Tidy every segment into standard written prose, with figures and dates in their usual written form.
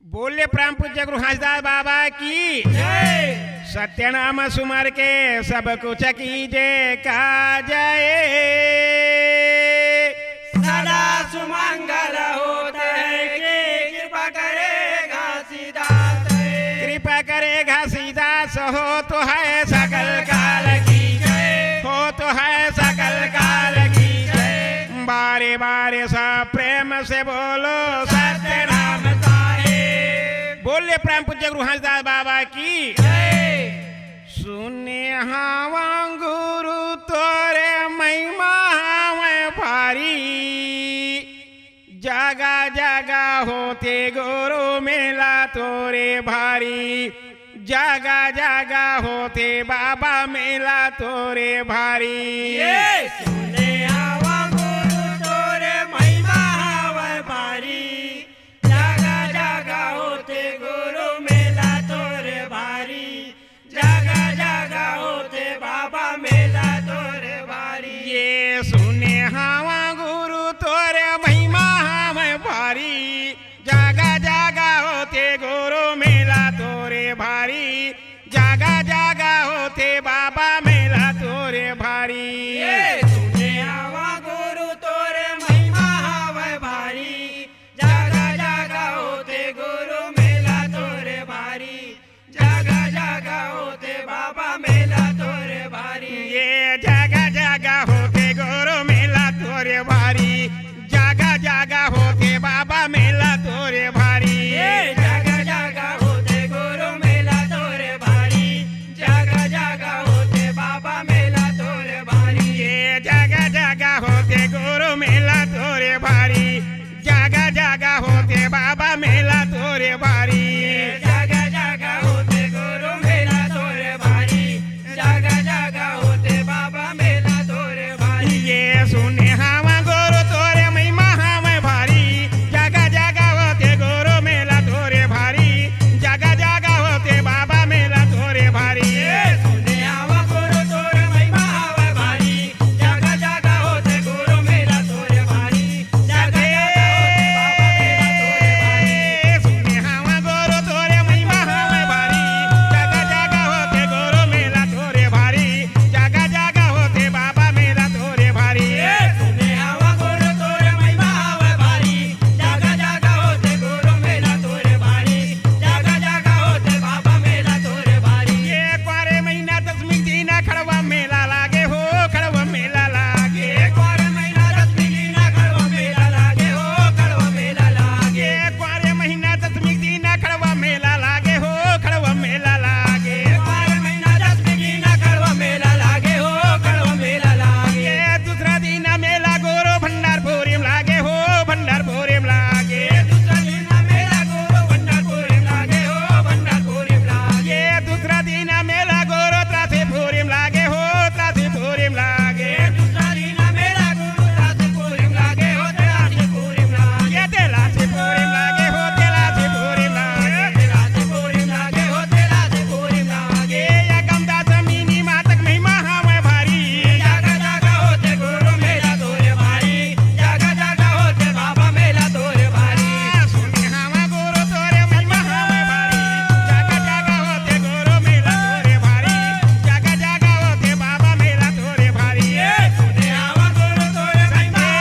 बोले परम पूज्य गुरु हंसदास बाबा की सत्यनाम सुमर के सब कुछ कीजे का जाए सदा सुमंगल होता है कि कृपा करेगा सीदास कृपा करेगा सीदास हो तो है सकल काल की जय हो तो है सकल काल की जय बारे बारे सब प्रेम से बोलो सत्यनाम बोले प्रेम पूज्य गुरु हंसदास बाबा की सुने हवा गुरु तोरे महिमा हमें भारी जगा जगा होते गुरु मेला तोरे भारी जगा जगा होते बाबा मेला तोरे भारी सुने हवा गुरु तोरे महिमा हमें भारी जगा जगा होते गुरु मेला तोरे भारी जगा जगा होते बाबा मेला तोरे भारी ये सुने हवा गुरु तोरे महिमा हमें भारी जगा जगा होते गुरु मेला तोरे भारी जगा जगा होते बाबा मेला तोरे भारी सुने हवा गुरु तोरे महिमा हमें भारी जगा जगा होते गुरु मेला तोरे भारी जगा जगा होते बाबा मेला तोरे भारी ये जगा जगा होते गुरु मेला तोरे भारी जगा जगा होते बाबा मेला तोरे भारी जगा जगा होते गुरु मेला तोरे भारी जगा जगा होते बाबा मेला तोरे भारी ये जगा जगा होते गुरु मेला तोरे भारी जगा जगा होते बाबा मेला तोरे भारी जगा जगा होते गुरु मेला तोरे भारी जगा जगा होते बाबा मेला तोरे भारी ये सुने हवा गुरु तोरे महिमा हमें भारी जगा जगा होते गुरु मेला तोरे भारी जगा जगा होते बाबा मेला तोरे भारी सुने हवा गुरु तोरे महिमा हमें भारी जगा जगा होते गुरु मेला तोरे भारी जगा जगा होते बाबा मेला तोरे भारी सुने हवा गुरु तोरे महिमा हमें भारी जगा जगा होते गुरु मेला तोरे भारी जगा जगा होते बाबा मेला तोरे भारी ये क्वारे महीना दसवीं दिन खड़वा मेला लागे हो खड़वा मेला लागे क्वारे महीना दसवीं दिन खड़वा मेला लागे हो खड़वा मेला लागे ये क्वारे महीना दसवीं दिन खड़वा मेला लागे हो खड़वा मेला लागे क्वारे महीना दसवीं दिन खड़वा मेला लागे हो खड़वा मेला लागे ये दूसरा दिन मेला गोरो भंडारपुरी में लागे हो भंडारपुरी में लागे दूसरा दिन मेला गुरु भंडारपुरी में लागे हो भंडारपुरी में लागे ये दूसरा दिन मेला गोरो त्रासीपुरी में लागे हो त्रासीपुरी में लागे दूसरा दिन मेला गुरु त्रासीपुरी में लागे हो त्रासीपुरी में लागे ये तेलासीपुरी में लागे हो तेलासीपुरी में लागे त्रासीपुरी में लागे हो त्रासीपुरी में लागे ये गमदास मीनी मातक महिमा हमें भारी जगा जगा होते गुरु मेला तोरे भारी जगा जगा होते बाबा मेला तोरे भारी सुने हवा गुरु तोरे महिमा हमें भारी जगा जगा होते गुरु मेला तोरे भारी जगा जगा होते बाबा मेला तोरे भारी सुने हवा गुरु तोरे महिमा हमें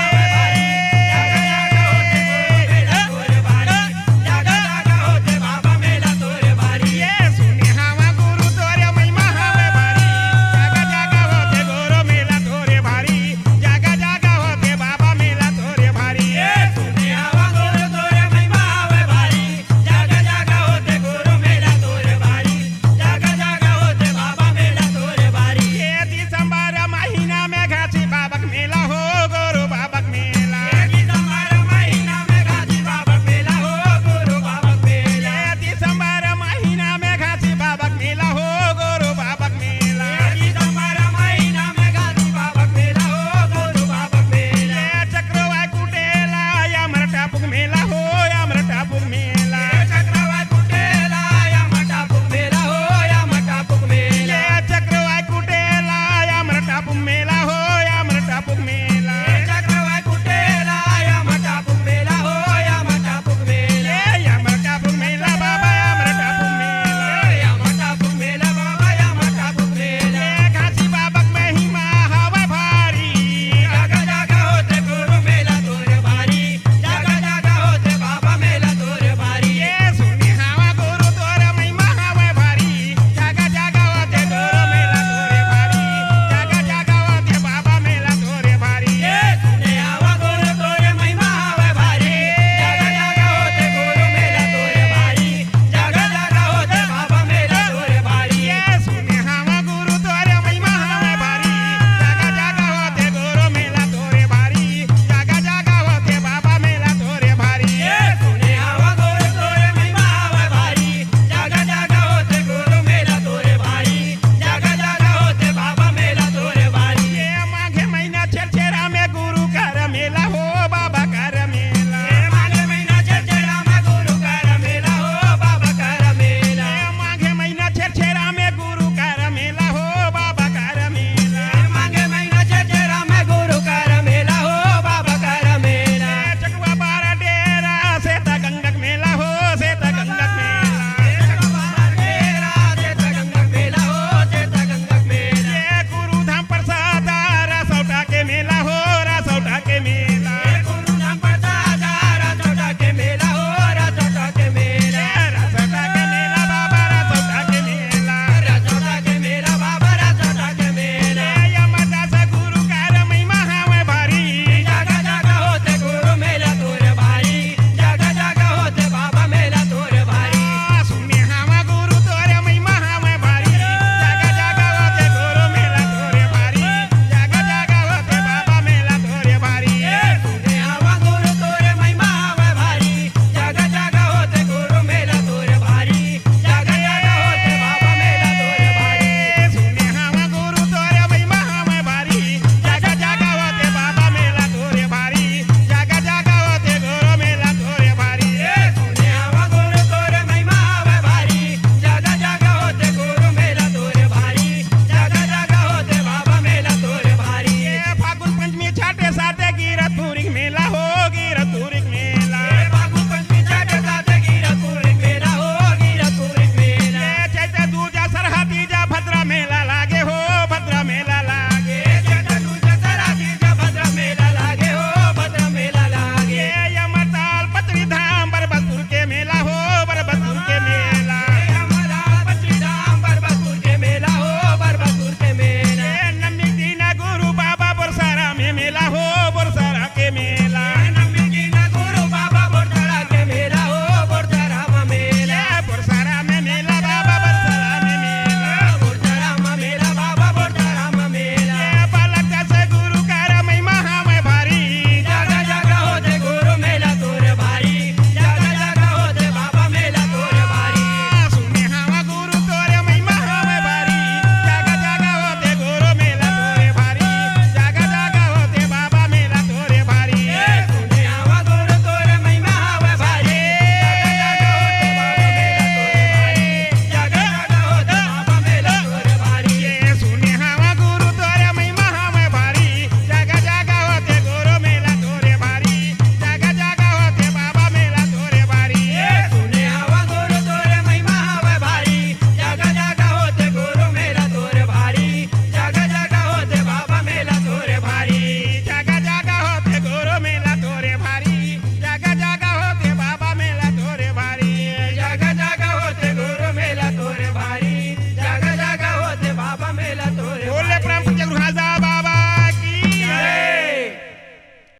भारी जगा जगा होते बाबा मेला तोरे भारी ये सुने हवा गुरु तोरे महिमा हमें भारी जगा जगा होते गुरु मेला तोरे भारी जगा जगा होते बाबा मेला तोरे भारी सुने हवा गुरु तोरे महिमा हमें भारी जगा जगा होते गुरु मेला तोरे भारी जगा जगा होते बाबा मेला तोरे भारी ये दिसंबर महीना में घासी बाबक मेला हो गुरु बाबक मेला दिसंबर महीना में घासी बाबक मेला हो गुरु बाबक मेला ये दिसंबर महीना में घासी बाबक मेला हो गुरु बाबक मेला दिसंबर महीना में घासी बाबक मेला हो गुरु बाबक मेला ये चक्रवाय कुटेला यामर टापुक मेला हो यामर टापुक मेला चक्रवाय कुटेला या मटापुक मेला हो या मटापुक मेला ये चक्रवाय कुटेला यामर टापुक मेला हो यामर टापुक मेला